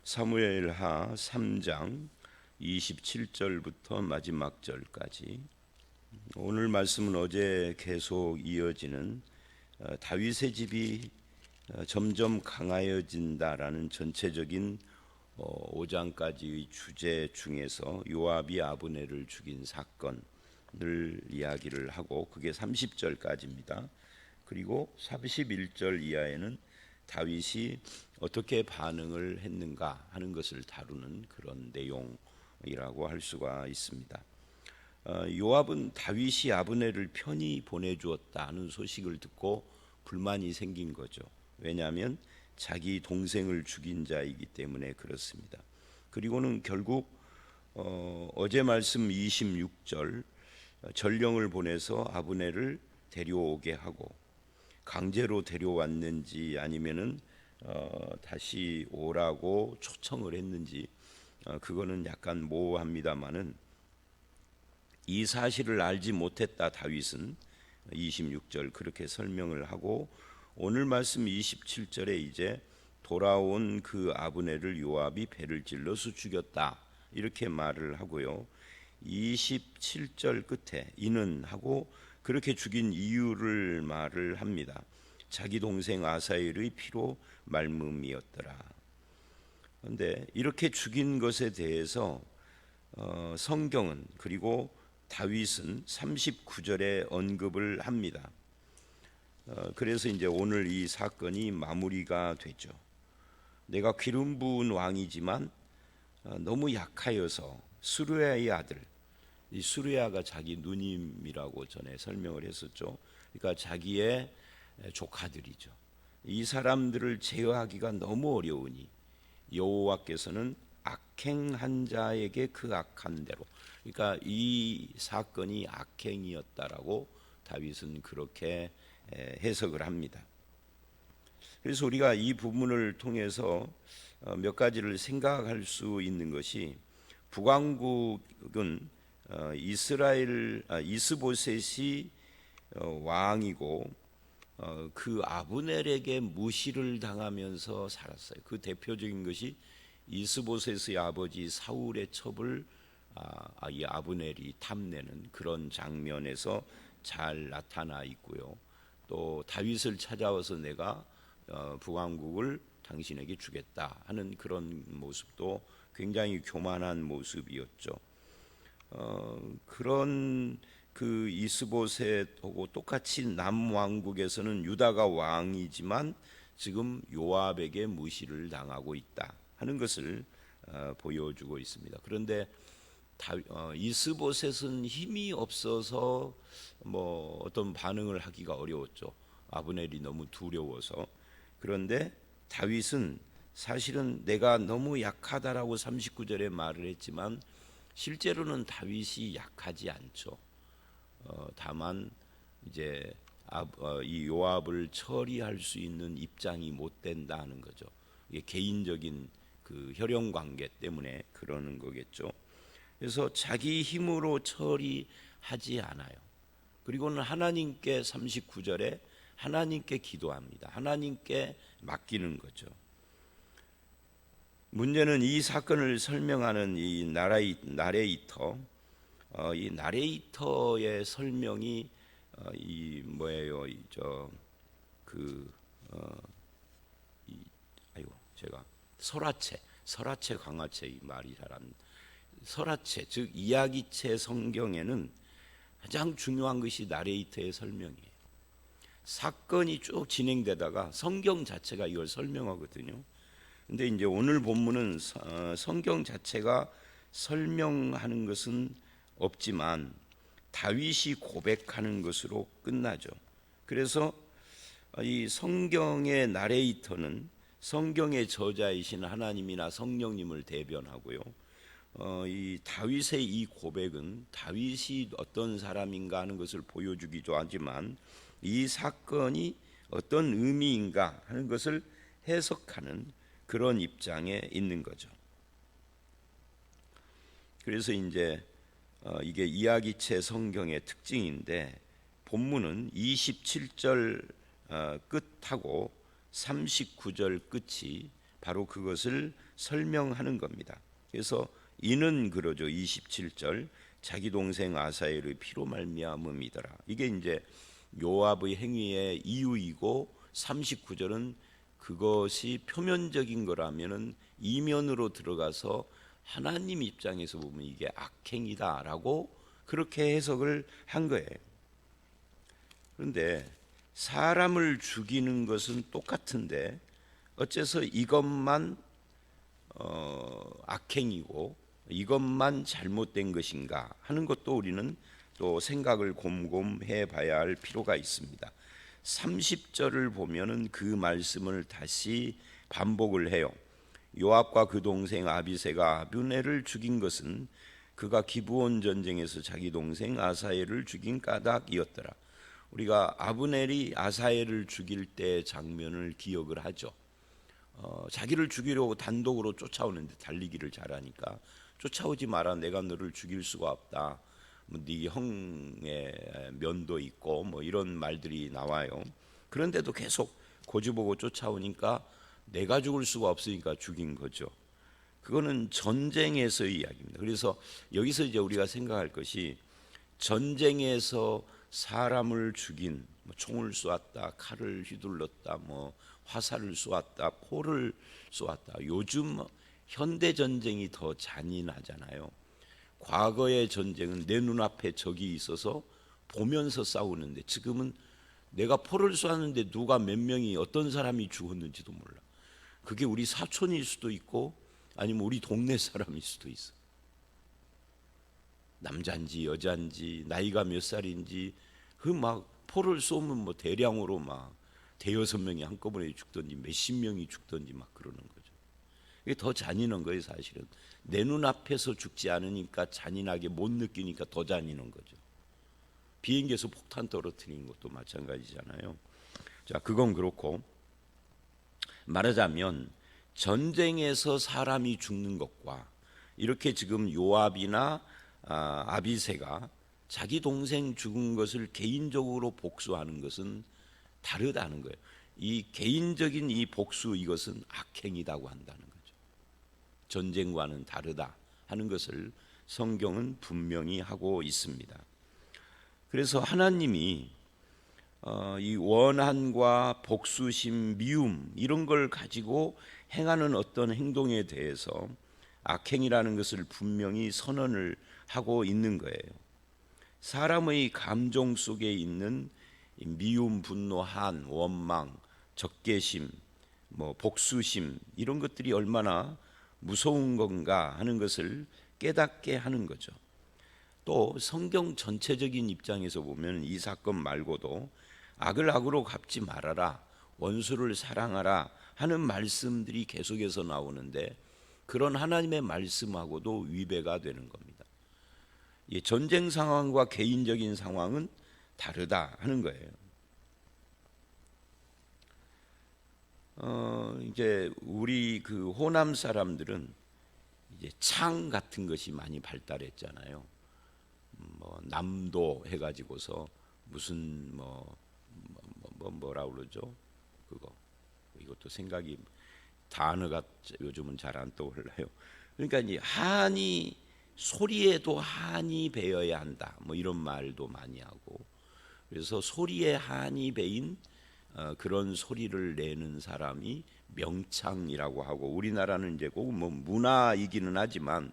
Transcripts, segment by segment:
사무엘하 3장 27절부터 마지막 절까지. 오늘 말씀은 어제 계속 이어지는 다윗의 집이 점점 강하여진다라는 전체적인 5장까지의 주제 중에서 요압이 아브넬을 죽인 사건을 이야기를 하고, 그게 30절까지입니다. 그리고 31절 이하에는 다윗이 어떻게 반응을 했는가 하는 것을 다루는 그런 내용이라고 할 수가 있습니다. 요압은 다윗이 아브넬을 편히 보내주었다는 소식을 듣고 불만이 생긴 거죠. 왜냐하면 자기 동생을 죽인 자이기 때문에 그렇습니다. 그리고는 결국 어제 말씀 26절 전령을 보내서 아브넬을 데려오게 하고, 강제로 데려왔는지 아니면은 다시 오라고 초청을 했는지 그거는 약간 모호합니다만은, 이 사실을 알지 못했다 다윗은 26절 그렇게 설명을 하고, 오늘 말씀 27절에 이제 돌아온 그 아브넬을 요압이 배를 찔러서 죽였다 이렇게 말을 하고요. 27절 끝에 이는 하고 그렇게 죽인 이유를 말을 합니다. 자기 동생 아사엘의 피로 말미암이었더라. 그런데 이렇게 죽인 것에 대해서 성경은, 그리고 다윗은 39절에 언급을 합니다. 그래서 이제 오늘 이 사건이 마무리가 되죠. 내가 기름 부은 왕이지만 너무 약하여서 수르야의 아들, 이 수르야가 자기 누님이라고 전에 설명을 했었죠. 그러니까 자기의 조카들이죠. 이 사람들을 제어하기가 너무 어려우니 여호와께서는 악행한 자에게 그 악한 대로, 그러니까 이 사건이 악행이었다라고 다윗은 그렇게 해석을 합니다. 그래서 우리가 이 부분을 통해서 몇 가지를 생각할 수 있는 것이, 북왕국은 이스보셋이 왕이고 그 아브넬에게 무시를 당하면서 살았어요. 그 대표적인 것이 이스보셋의 아버지 사울의 첩을 이 아브넬이 탐내는 그런 장면에서 잘 나타나 있고요. 또 다윗을 찾아와서 내가 북왕국을 당신에게 주겠다 하는 그런 모습도 굉장히 교만한 모습이었죠. 그런 그 이스보셋하고 똑같이 남왕국에서는 유다가 왕이지만 지금 요압에게 무시를 당하고 있다 하는 것을 보여주고 있습니다. 그런데 이스보셋은 힘이 없어서 뭐 어떤 반응을 하기가 어려웠죠. 아브넬이 너무 두려워서. 그런데 다윗은 사실은 내가 너무 약하다라고 39절에 말을 했지만 실제로는 다윗이 약하지 않죠. 다만 이제 이 요압을 처리할 수 있는 입장이 못 된다는 거죠. 이게 개인적인 그 혈연 관계 때문에 그러는 거겠죠. 그래서 자기 힘으로 처리하지 않아요. 그리고는 하나님께 39절에 하나님께 기도합니다. 하나님께 맡기는 거죠. 문제는 이 사건을 설명하는 이 나레이터, 이 나레이터의 설명이 이 뭐예요? 제가 설화체 강화체 이 말이 잘 안. 설화체, 즉 이야기체 성경에는 가장 중요한 것이 나레이터의 설명이에요. 사건이 쭉 진행되다가 성경 자체가 이걸 설명하거든요. 근데 이제 오늘 본문은 성경 자체가 설명하는 것은 없지만 다윗이 고백하는 것으로 끝나죠. 그래서 이 성경의 나레이터는 성경의 저자이신 하나님이나 성령님을 대변하고요. 이 다윗의 이 고백은 다윗이 어떤 사람인가 하는 것을 보여주기도 하지만 이 사건이 어떤 의미인가 하는 것을 해석하는 그런 입장에 있는 거죠. 그래서 이제 이게 이야기체 성경의 특징인데, 본문은 27절 끝하고 39절 끝이 바로 그것을 설명하는 겁니다. 그래서 이는 그러죠. 27절 자기 동생 아사엘의 피로 말미암음이더라. 이게 이제 요압의 행위의 이유이고 39절은 그것이 표면적인 거라면은 이면으로 들어가서 하나님 입장에서 보면 이게 악행이다라고 그렇게 해석을 한 거예요. 그런데 사람을 죽이는 것은 똑같은데 어째서 이것만 악행이고 이것만 잘못된 것인가 하는 것도 우리는 또 생각을 곰곰해 봐야 할 필요가 있습니다. 30절을 보면은 그 말씀을 다시 반복을 해요. 요압과 그 동생 아비새가 아브넬을 죽인 것은 그가 기브온 전쟁에서 자기 동생 아사엘을 죽인 까닭이었더라. 우리가 아브넬이 아사엘을 죽일 때 장면을 기억을 하죠. 자기를 죽이려고 단독으로 쫓아오는데 달리기를 잘하니까 쫓아오지 마라, 내가 너를 죽일 수가 없다. 네 형의 면도 있고 뭐 이런 말들이 나와요. 그런데도 계속 고집보고 쫓아오니까 내가 죽을 수가 없으니까 죽인 거죠. 그거는 전쟁에서의 이야기입니다. 그래서 여기서 이제 우리가 생각할 것이 전쟁에서 사람을 죽인, 총을 쏘았다, 칼을 휘둘렀다, 뭐 화살을 쏘았다, 포를 쏘았다. 요즘 현대 전쟁이 더 잔인하잖아요. 과거의 전쟁은 내 눈앞에 적이 있어서 보면서 싸우는데 지금은 내가 포를 쏘았는데 누가 몇 명이 어떤 사람이 죽었는지도 몰라. 그게 우리 사촌일 수도 있고 아니면 우리 동네 사람일 수도 있어. 남자인지 여자인지 나이가 몇 살인지 그 막 포를 쏘면 뭐 대량으로 막 대여섯 명이 한꺼번에 죽든지 몇십 명이 죽든지 막 그러는 거죠. 이게 더 잔인한 거예요. 사실은 내 눈앞에서 죽지 않으니까 잔인하게 못 느끼니까 더 잔인한 거죠. 비행기에서 폭탄 떨어뜨리는 것도 마찬가지잖아요. 자, 그건 그렇고 말하자면 전쟁에서 사람이 죽는 것과 이렇게 지금 요압이나 아비새가 자기 동생 죽은 것을 개인적으로 복수하는 것은 다르다는 거예요. 이 개인적인 이 복수, 이것은 악행이라고 한다는 거죠. 전쟁과는 다르다 하는 것을 성경은 분명히 하고 있습니다. 그래서 하나님이 이 원한과 복수심, 미움 이런 걸 가지고 행하는 어떤 행동에 대해서 악행이라는 것을 분명히 선언을 하고 있는 거예요. 사람의 감정 속에 있는 미움, 분노, 한, 원망, 적개심, 뭐 복수심 이런 것들이 얼마나 무서운 건가 하는 것을 깨닫게 하는 거죠. 또 성경 전체적인 입장에서 보면 이 사건 말고도 악을 악으로 갚지 말아라, 원수를 사랑하라 하는 말씀들이 계속해서 나오는데 그런 하나님의 말씀하고도 위배가 되는 겁니다. 이 전쟁 상황과 개인적인 상황은 다르다 하는 거예요. 이제 우리 그 호남 사람들은 이제 창 같은 것이 많이 발달했잖아요. 뭐 남도 해가지고서 무슨 뭐라 그러죠? 그거 이것도 생각이 단어가 요즘은 잘 안 떠올라요. 그러니까 이제 한이 소리에도 한이 배어야 한다. 뭐 이런 말도 많이 하고 그래서 소리에 한이 배인 그런 소리를 내는 사람이 명창이라고 하고 우리나라는 이제 꼭 뭐 문화이기는 하지만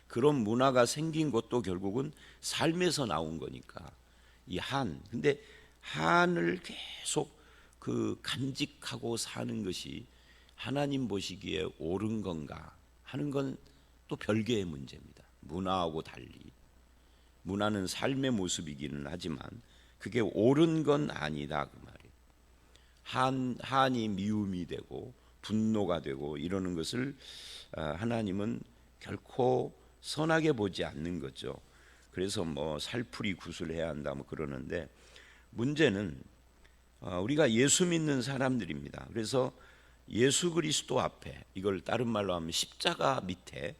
그런 문화가 생긴 것도 결국은 삶에서 나온 거니까 이 한. 근데 한을 계속 그 간직하고 사는 것이 하나님 보시기에 옳은 건가 하는 건 또 별개의 문제입니다. 문화하고 달리 문화는 삶의 모습이기는 하지만 그게 옳은 건 아니다 그 말이에요. 한이 미움이 되고 분노가 되고 이러는 것을 하나님은 결코 선하게 보지 않는 거죠. 그래서 뭐 살풀이 구슬해야 한다 뭐 그러는데 문제는 우리가 예수 믿는 사람들입니다. 그래서 예수 그리스도 앞에 이걸 다른 말로 하면 십자가 밑에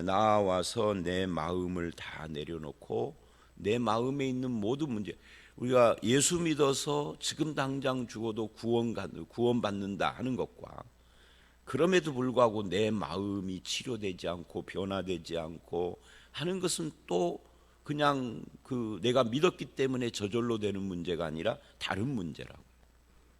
나와서 내 마음을 다 내려놓고 내 마음에 있는 모든 문제 우리가 예수 믿어서 지금 당장 죽어도 구원받는다 하는 것과 그럼에도 불구하고 내 마음이 치료되지 않고 변화되지 않고 하는 것은 또 그냥 그 내가 믿었기 때문에 저절로 되는 문제가 아니라 다른 문제라고.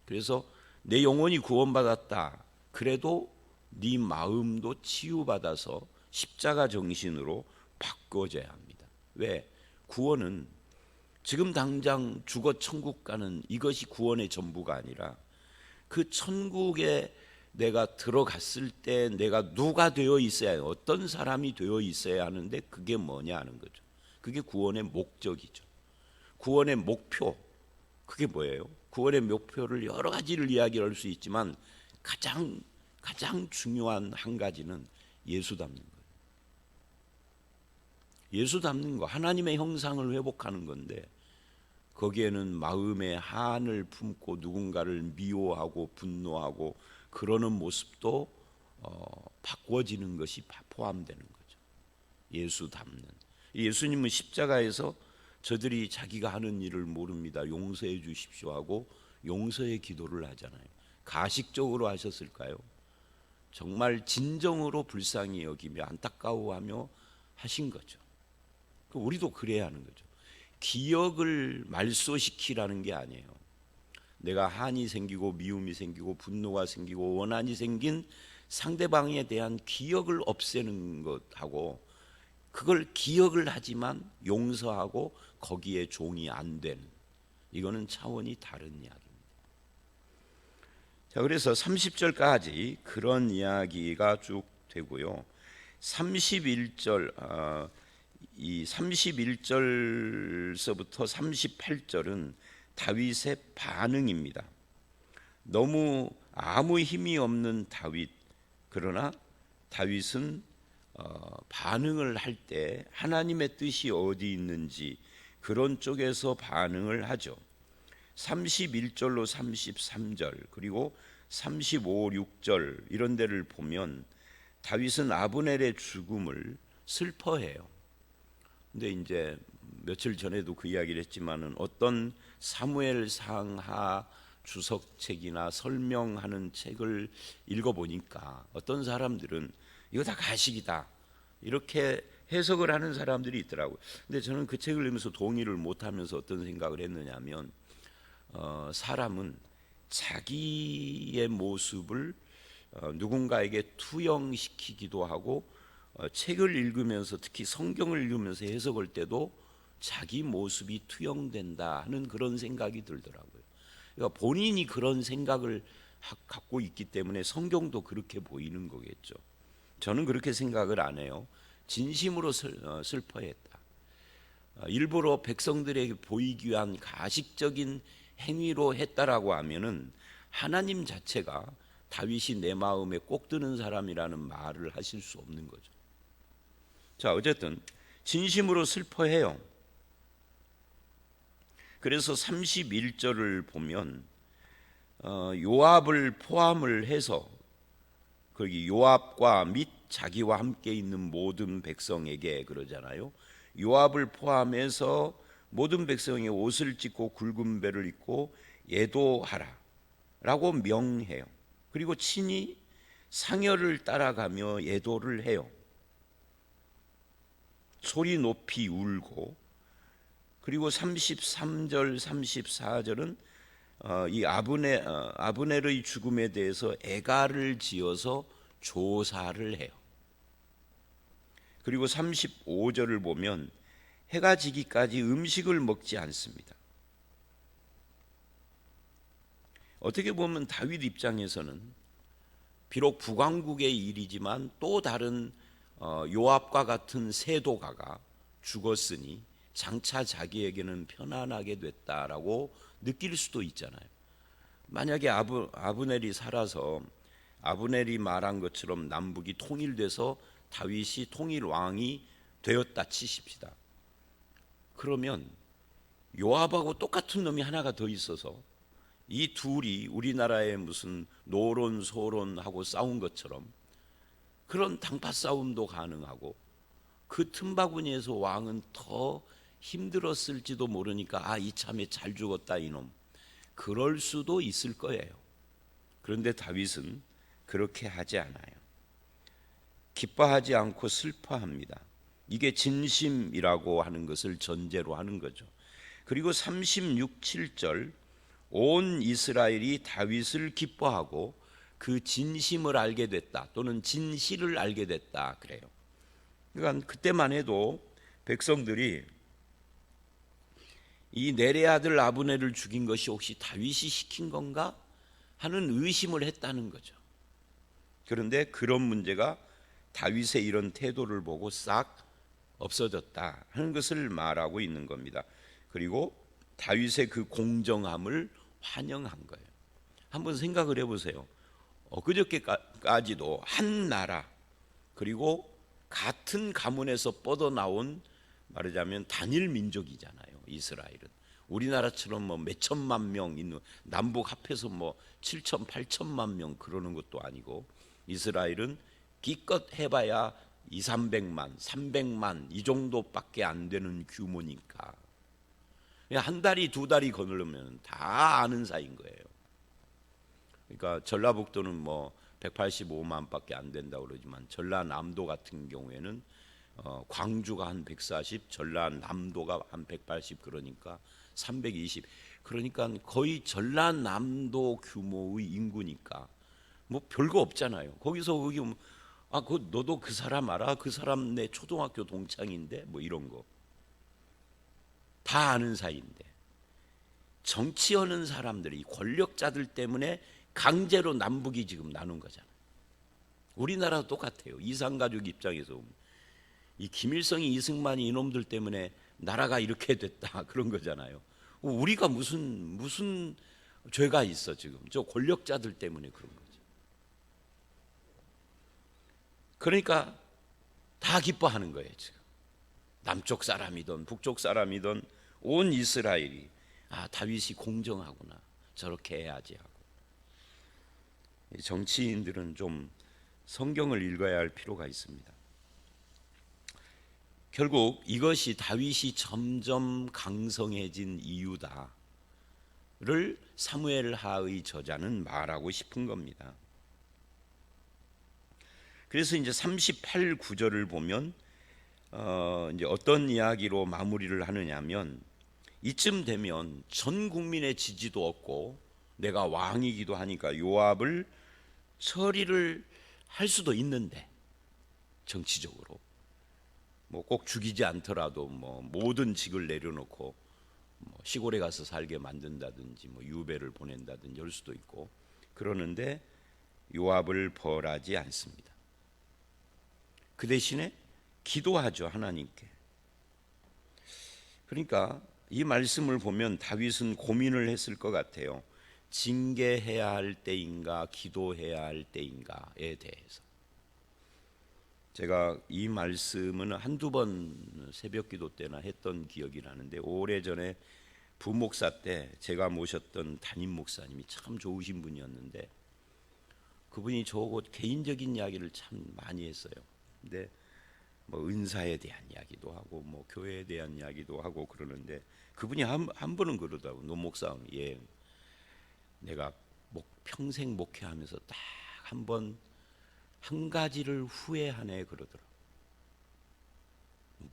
그래서 내 영혼이 구원받았다. 그래도 네 마음도 치유받아서 십자가 정신으로 바꿔져야 합니다. 왜? 구원은 지금 당장 죽어 천국 가는 이것이 구원의 전부가 아니라 그 천국에 내가 들어갔을 때 내가 누가 되어 있어야 해요. 어떤 사람이 되어 있어야 하는데 그게 뭐냐 하는 거죠. 그게 구원의 목적이죠. 구원의 목표, 그게 뭐예요? 구원의 목표를 여러 가지를 이야기할 수 있지만 가장 중요한 한 가지는 예수 닮는 거예요. 예수 닮는 거, 하나님의 형상을 회복하는 건데 거기에는 마음의 한을 품고 누군가를 미워하고 분노하고 그러는 모습도 바꿔지는 것이 포함되는 거죠. 예수 닮는. 예수님은 십자가에서 저들이 자기가 하는 일을 모릅니다. 용서해 주십시오 하고 용서의 기도를 하잖아요. 가식적으로 하셨을까요? 정말 진정으로 불쌍히 여기며 안타까워하며 하신 거죠. 우리도 그래야 하는 거죠. 기억을 말소시키라는 게 아니에요. 내가 한이 생기고 미움이 생기고 분노가 생기고 원한이 생긴 상대방에 대한 기억을 없애는 것하고 그걸 기억을 하지만 용서하고 거기에 종이 안 되는, 이거는 차원이 다른 이야기입니다. 자, 그래서 30절까지 그런 이야기가 쭉 되고요. 31절 이 31절서부터 38절은 다윗의 반응입니다. 너무 아무 힘이 없는 다윗, 그러나 다윗은 반응을 할 때 하나님의 뜻이 어디 있는지 그런 쪽에서 반응을 하죠. 31절로 33절 그리고 35, 6절 이런 데를 보면 다윗은 아브넬의 죽음을 슬퍼해요. 근데 이제 며칠 전에도 그 이야기를 했지만은 어떤 사무엘 상하 주석책이나 설명하는 책을 읽어보니까 어떤 사람들은 이거 다 가식이다 이렇게 해석을 하는 사람들이 있더라고요. 근데 저는 그 책을 읽으면서 동의를 못하면서 어떤 생각을 했느냐면 사람은 자기의 모습을 누군가에게 투영시키기도 하고 책을 읽으면서 특히 성경을 읽으면서 해석할 때도 자기 모습이 투영된다 하는 그런 생각이 들더라고요. 그러니까 본인이 그런 생각을 갖고 있기 때문에 성경도 그렇게 보이는 거겠죠. 저는 그렇게 생각을 안 해요. 진심으로 슬퍼했다. 일부러 백성들에게 보이기 위한 가식적인 행위로 했다라고 하면은 하나님 자체가 다윗이 내 마음에 꼭 드는 사람이라는 말을 하실 수 없는 거죠. 자, 어쨌든 진심으로 슬퍼해요. 그래서 31절을 보면 요압을 포함을 해서 거기 요압과 및 자기와 함께 있는 모든 백성에게 그러잖아요. 요압을 포함해서 모든 백성이 옷을 찢고 굵은 배를 입고 예도하라 라고 명해요. 그리고 친히 상여를 따라가며 예도를 해요. 소리 높이 울고, 그리고 33절 34절은 이 아브넬의 죽음에 대해서 애가를 지어서 조사를 해요. 그리고 35절을 보면 해가 지기까지 음식을 먹지 않습니다. 어떻게 보면 다윗 입장에서는 비록 북왕국의 일이지만 또 다른 요압과 같은 세도가가 죽었으니 장차 자기에게는 편안하게 됐다라고 느낄 수도 있잖아요. 만약에 아브넬이 살아서 아브넬이 말한 것처럼 남북이 통일돼서 다윗이 통일왕이 되었다 치십시다. 그러면 요압하고 똑같은 놈이 하나가 더 있어서 이 둘이 우리나라의 무슨 노론 소론하고 싸운 것처럼 그런 당파 싸움도 가능하고 그 틈바구니에서 왕은 더 힘들었을지도 모르니까 이참에 잘 죽었다 이놈, 그럴 수도 있을 거예요. 그런데 다윗은 그렇게 하지 않아요. 기뻐하지 않고 슬퍼합니다. 이게 진심이라고 하는 것을 전제로 하는 거죠. 그리고 36, 7절 온 이스라엘이 다윗을 기뻐하고 그 진심을 알게 됐다 또는 진실을 알게 됐다 그래요. 그러니까 그때만 해도 백성들이 이 내레 아들 아브넬을 죽인 것이 혹시 다윗이 시킨 건가 하는 의심을 했다는 거죠. 그런데 그런 문제가 다윗의 이런 태도를 보고 싹 없어졌다 하는 것을 말하고 있는 겁니다. 그리고 다윗의 그 공정함을 환영한 거예요. 한번 생각을 해보세요. 그저께까지도 한 나라 그리고 같은 가문에서 뻗어나온 말하자면 단일 민족이잖아요. 이스라엘은 우리나라처럼 뭐 몇천만 명 있는 남북 합해서 뭐 7천 8천만 명 그러는 것도 아니고 이스라엘은 기껏 해봐야 2, 300만 300만 이 정도밖에 안 되는 규모니까 한 달이 두 달이 거느르면 다 아는 사이인 거예요. 그러니까 전라북도는 뭐 185만밖에 안 된다고 그러지만 전라남도 같은 경우에는 광주가 한 140, 전라남도가 한 180 그러니까 320 그러니까 거의 전라남도 규모의 인구니까 뭐 별거 없잖아요. 거기서 거기 너도 그 사람 알아? 그 사람 내 초등학교 동창인데 뭐 이런 거 다 아는 사이인데 정치하는 사람들이 권력자들 때문에 강제로 남북이 지금 나눈 거잖아요. 우리나라도 똑같아요. 이산가족 입장에서 보면 이 김일성이 이승만이 이놈들 때문에 나라가 이렇게 됐다 그런 거잖아요. 우리가 무슨 죄가 있어 지금 저 권력자들 때문에 그런 거죠. 그러니까 다 기뻐하는 거예요 지금. 남쪽 사람이든 북쪽 사람이든 온 이스라엘이 다윗이 공정하구나 저렇게 해야지 하고. 정치인들은 좀 성경을 읽어야 할 필요가 있습니다. 결국 이것이 다윗이 점점 강성해진 이유다를 사무엘하의 저자는 말하고 싶은 겁니다. 그래서 이제 38 구절을 보면 이제 어떤 이야기로 마무리를 하느냐면 이쯤 되면 전 국민의 지지도 없고 내가 왕이기도 하니까 요압을 처리를 할 수도 있는데 정치적으로 뭐 꼭 죽이지 않더라도 뭐 모든 직을 내려놓고 뭐 시골에 가서 살게 만든다든지 뭐 유배를 보낸다든지 할 수도 있고 그러는데 요압을 벌하지 않습니다. 그 대신에 기도하죠 하나님께. 그러니까 이 말씀을 보면 다윗은 고민을 했을 것 같아요. 징계해야 할 때인가 기도해야 할 때인가에 대해서. 제가 이 말씀은 한두 번 새벽기도 때나 했던 기억이 나는데 오래전에 부목사 때 제가 모셨던 담임 목사님이 참 좋으신 분이었는데 그분이 저하고 개인적인 이야기를 참 많이 했어요. 근데 뭐 은사에 대한 이야기도 하고 뭐 교회에 대한 이야기도 하고 그러는데 그분이 한 번은 그러더라고. 노 목사, 예, 내가 평생 목회하면서 딱 한 번 한 가지를 후회하네 그러더라고.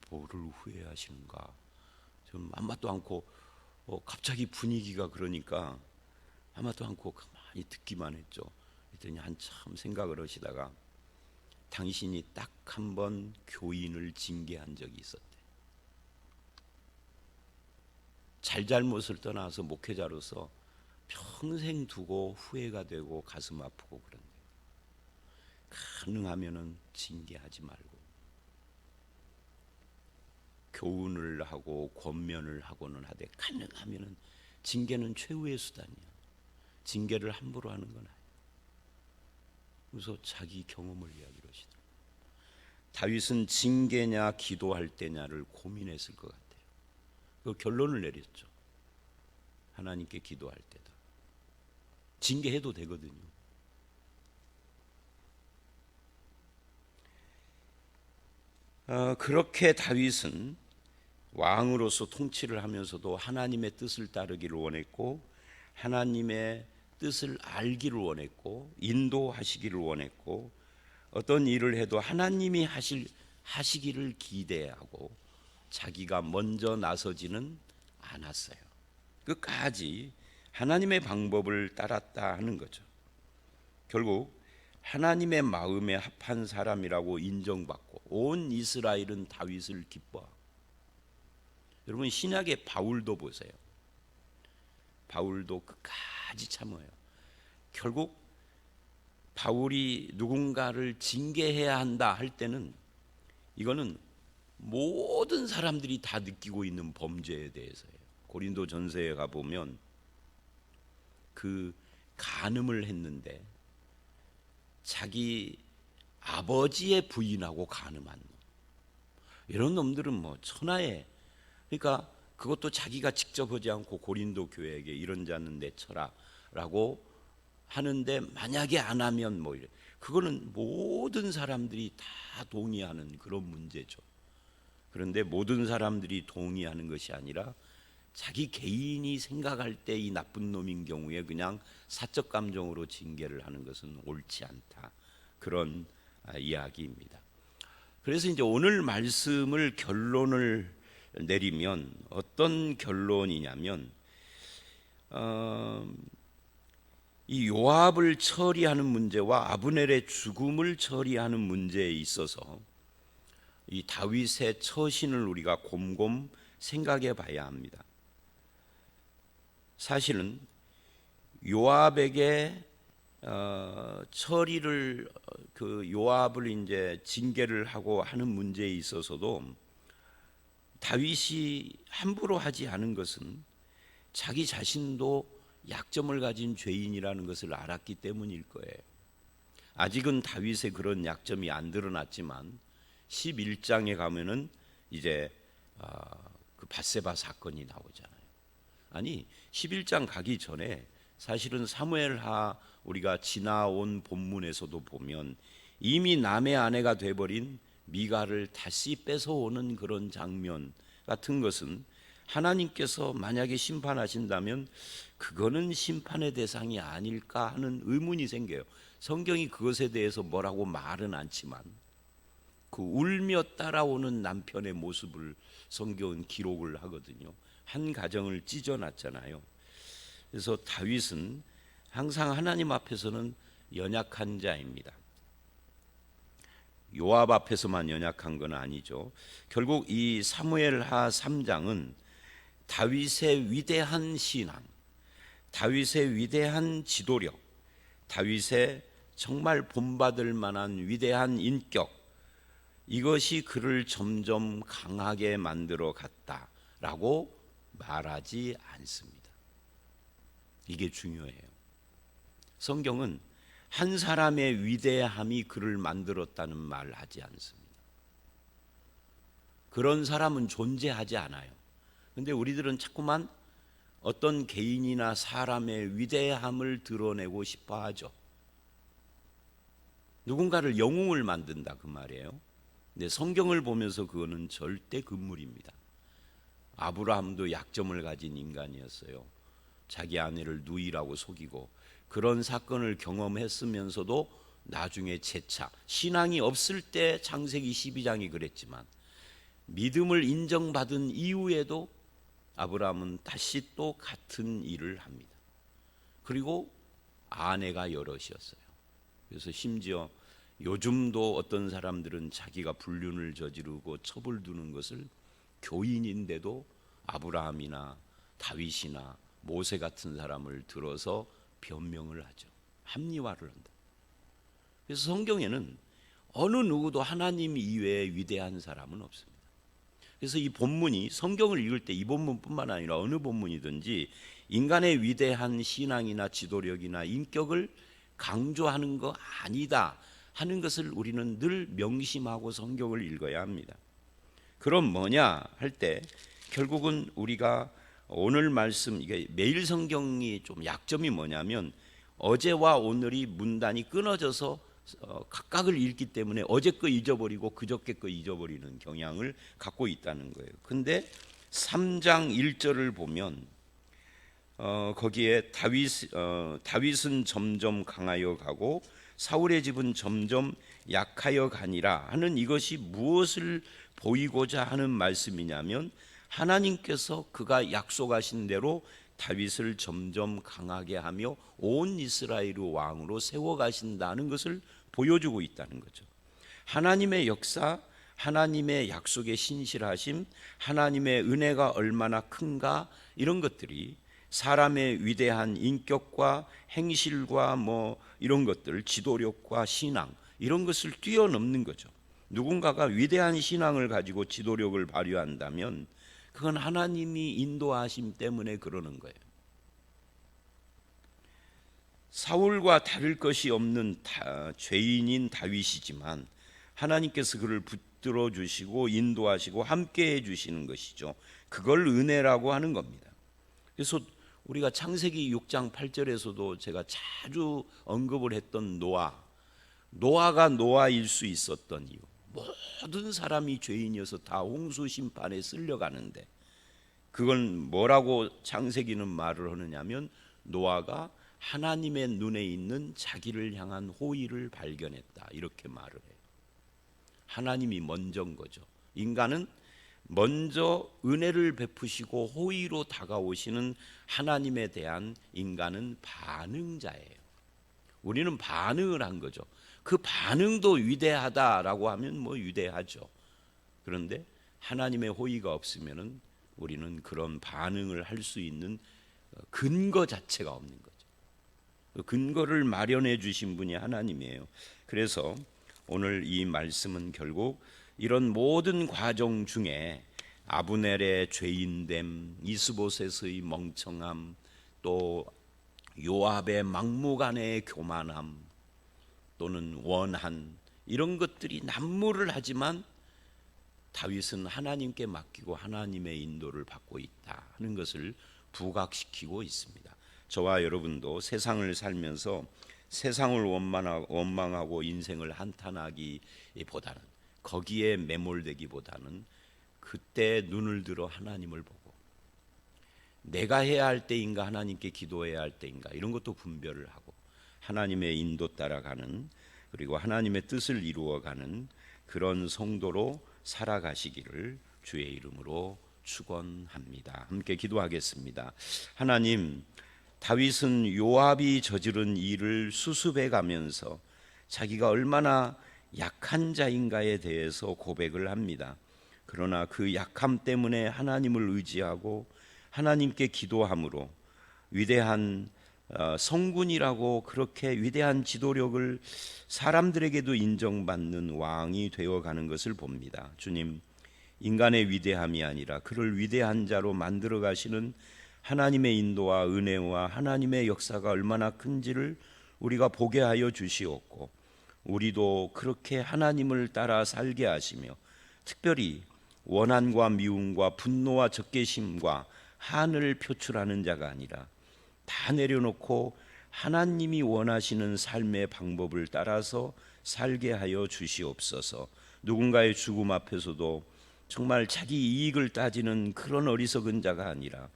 뭐를 후회하시는가? 좀 아무것도 않고 갑자기 분위기가 그러니까 아무것도 않고 가만히 듣기만 했죠. 그랬더니 한참 생각을 하시다가 당신이 딱 한 번 교인을 징계한 적이 있었대. 잘잘못을 떠나서 목회자로서 평생 두고 후회가 되고 가슴 아프고 그런데 가능하면은 징계하지 말고 교훈을 하고 권면을 하고는 하되 가능하면은 징계는 최후의 수단이야. 징계를 함부로 하는 건 아니야. 그래서 자기 경험을 이야기를 하시더라고요. 다윗은 징계냐 기도할 때냐를 고민했을 것 같아요. 그 결론을 내렸죠. 하나님께 기도할 때다. 징계해도 되거든요. 그렇게 다윗은 왕으로서 통치를 하면서도 하나님의 뜻을 따르기를 원했고 하나님의 뜻을 알기를 원했고 인도하시기를 원했고 어떤 일을 해도 하나님이 하시기를 기대하고 자기가 먼저 나서지는 않았어요. 끝까지 하나님의 방법을 따랐다 하는 거죠. 결국 하나님의 마음에 합한 사람이라고 인정받고 온 이스라엘은 다윗을 기뻐하고, 여러분 신약의 바울도 보세요. 바울도 끝까지 참아요. 결국 바울이 누군가를 징계해야 한다 할 때는 이거는 모든 사람들이 다 느끼고 있는 범죄에 대해서예요. 고린도 전서에 가보면 그 간음을 했는데 자기 아버지의 부인하고 간음한 놈, 이런 놈들은 뭐 천하에, 그러니까 그것도 자기가 직접 하지 않고 고린도 교회에게 이런 자는 내쳐라 라고 하는데 만약에 안 하면 뭐 이래, 그거는 모든 사람들이 다 동의하는 그런 문제죠. 그런데 모든 사람들이 동의하는 것이 아니라 자기 개인이 생각할 때 이 나쁜 놈인 경우에 그냥 사적 감정으로 징계를 하는 것은 옳지 않다, 그런 이야기입니다. 그래서 이제 오늘 말씀을 결론을 내리면 어떤 결론이냐면 이 요압을 처리하는 문제와 아브넬의 죽음을 처리하는 문제에 있어서 이 다윗의 처신을 우리가 곰곰 생각해 봐야 합니다. 사실은 요압에게 처리를 요압을 이제 징계를 하고 하는 문제에 있어서도 다윗이 함부로 하지 않은 것은 자기 자신도 약점을 가진 죄인이라는 것을 알았기 때문일 거예요. 아직은 다윗의 그런 약점이 안 드러났지만 11장에 가면은 이제 그 밧세바 사건이 나오잖아요. 아니 11장 가기 전에 사실은 사무엘하 우리가 지나온 본문에서도 보면 이미 남의 아내가 돼버린 미가를 다시 뺏어오는 그런 장면 같은 것은 하나님께서 만약에 심판하신다면 그거는 심판의 대상이 아닐까 하는 의문이 생겨요. 성경이 그것에 대해서 뭐라고 말은 않지만 그 울며 따라오는 남편의 모습을 성경은 기록을 하거든요. 한 가정을 찢어놨잖아요. 그래서 다윗은 항상 하나님 앞에서는 연약한 자입니다. 요압 앞에서만 연약한 건 아니죠. 결국 이 사무엘하 3장은 다윗의 위대한 신앙, 다윗의 위대한 지도력, 다윗의 정말 본받을 만한 위대한 인격, 이것이 그를 점점 강하게 만들어 갔다라고 말하지 않습니다. 이게 중요해요. 성경은 한 사람의 위대함이 그를 만들었다는 말을 하지 않습니다. 그런 사람은 존재하지 않아요. 근데 우리들은 자꾸만 어떤 개인이나 사람의 위대함을 드러내고 싶어 하죠. 누군가를 영웅을 만든다 그 말이에요. 근데 성경을 보면서 그거는 절대 금물입니다. 아브라함도 약점을 가진 인간이었어요. 자기 아내를 누이라고 속이고 그런 사건을 경험했으면서도 나중에 재차 신앙이 없을 때 창세기 12장이 그랬지만 믿음을 인정받은 이후에도 아브라함은 다시 또 같은 일을 합니다. 그리고 아내가 여럿이었어요. 그래서 심지어 요즘도 어떤 사람들은 자기가 불륜을 저지르고 첩을 두는 것을 교인인데도 아브라함이나 다윗이나 모세 같은 사람을 들어서 변명을 하죠. 합리화를 한다. 그래서 성경에는 어느 누구도 하나님 이외에 위대한 사람은 없습니다. 그래서 이 본문이 성경을 읽을 때 이 본문뿐만 아니라 어느 본문이든지 인간의 위대한 신앙이나 지도력이나 인격을 강조하는 거 아니다 하는 것을 우리는 늘 명심하고 성경을 읽어야 합니다. 그럼 뭐냐 할 때 결국은 우리가 오늘 말씀, 이게 매일 성경이 좀 약점이 뭐냐면 어제와 오늘이 문단이 끊어져서 각각을 읽기 때문에 어제 거 잊어버리고 그저께 거 잊어버리는 경향을 갖고 있다는 거예요. 근데 3장 1절을 보면 거기에 다윗은 점점 강하여 가고 사울의 집은 점점 약하여 가니라 하는 이것이 무엇을 보이고자 하는 말씀이냐면 하나님께서 그가 약속하신 대로 다윗을 점점 강하게 하며 온 이스라엘의 왕으로 세워가신다는 것을 보여주고 있다는 거죠. 하나님의 역사, 하나님의 약속의 신실하심, 하나님의 은혜가 얼마나 큰가, 이런 것들이 사람의 위대한 인격과 행실과 이런 것들, 지도력과 신앙, 이런 것을 뛰어넘는 거죠. 누군가가 위대한 신앙을 가지고 지도력을 발휘한다면 그건 하나님이 인도하심 때문에 그러는 거예요. 사울과 다를 것이 없는 죄인인 다윗이지만 하나님께서 그를 붙들어 주시고 인도하시고 함께 해 주시는 것이죠. 그걸 은혜라고 하는 겁니다. 그래서 우리가 창세기 6장 8절에서도 제가 자주 언급을 했던 노아가 노아일 수 있었던 이유, 모든 사람이 죄인이어서 다 홍수 심판에 쓸려가는데 그건 뭐라고 창세기는 말을 하느냐면 노아가 하나님의 눈에 있는 자기를 향한 호의를 발견했다, 이렇게 말을 해요. 하나님이 먼저인 거죠. 인간은 먼저 은혜를 베푸시고 호의로 다가오시는 하나님에 대한 인간은 반응자예요. 우리는 반응을 한 거죠. 그 반응도 위대하다라고 하면 위대하죠. 그런데 하나님의 호의가 없으면은 우리는 그런 반응을 할 수 있는 근거 자체가 없는 거죠. 그 근거를 마련해 주신 분이 하나님이에요. 그래서 오늘 이 말씀은 결국 이런 모든 과정 중에 아브넬의 죄인됨, 이스보셋의 멍청함, 또 요압의 막무가내의 교만함 또는 원한, 이런 것들이 난무를 하지만 다윗은 하나님께 맡기고 하나님의 인도를 받고 있다 하는 것을 부각시키고 있습니다. 저와 여러분도 세상을 살면서 세상을 원망하고 인생을 한탄하기보다는, 거기에 매몰되기보다는 그때 눈을 들어 하나님을 보고 내가 해야 할 때인가 하나님께 기도해야 할 때인가, 이런 것도 분별을 하고 하나님의 인도 따라가는, 그리고 하나님의 뜻을 이루어가는 그런 성도로 살아가시기를 주의 이름으로 축원합니다. 함께 기도하겠습니다. 하나님, 다윗은 요압이 저지른 일을 수습해 가면서 자기가 얼마나 약한 자인가에 대해서 고백을 합니다. 그러나 그 약함 때문에 하나님을 의지하고 하나님께 기도함으로 위대한 성군이라고, 그렇게 위대한 지도력을 사람들에게도 인정받는 왕이 되어가는 것을 봅니다. 주님, 인간의 위대함이 아니라 그를 위대한 자로 만들어 가시는 하나님의 인도와 은혜와 하나님의 역사가 얼마나 큰지를 우리가 보게 하여 주시옵고, 우리도 그렇게 하나님을 따라 살게 하시며, 특별히 원한과 미움과 분노와 적개심과 한을 표출하는 자가 아니라 다 내려놓고 하나님이 원하시는 삶의 방법을 따라서 살게 하여 주시옵소서. 누군가의 죽음 앞에서도 정말 자기 이익을 따지는 그런 어리석은 자가 아니라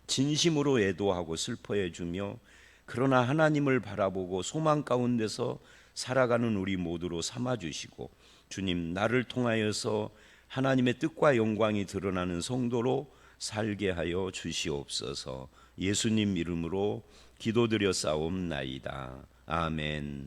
진심으로 애도하고 슬퍼해 주며, 그러나 하나님을 바라보고 소망 가운데서 살아가는 우리 모두로 삼아 주시고, 주님, 나를 통하여서 하나님의 뜻과 영광이 드러나는 성도로 살게 하여 주시옵소서. 예수님 이름으로 기도드려 싸움나이다. 아멘.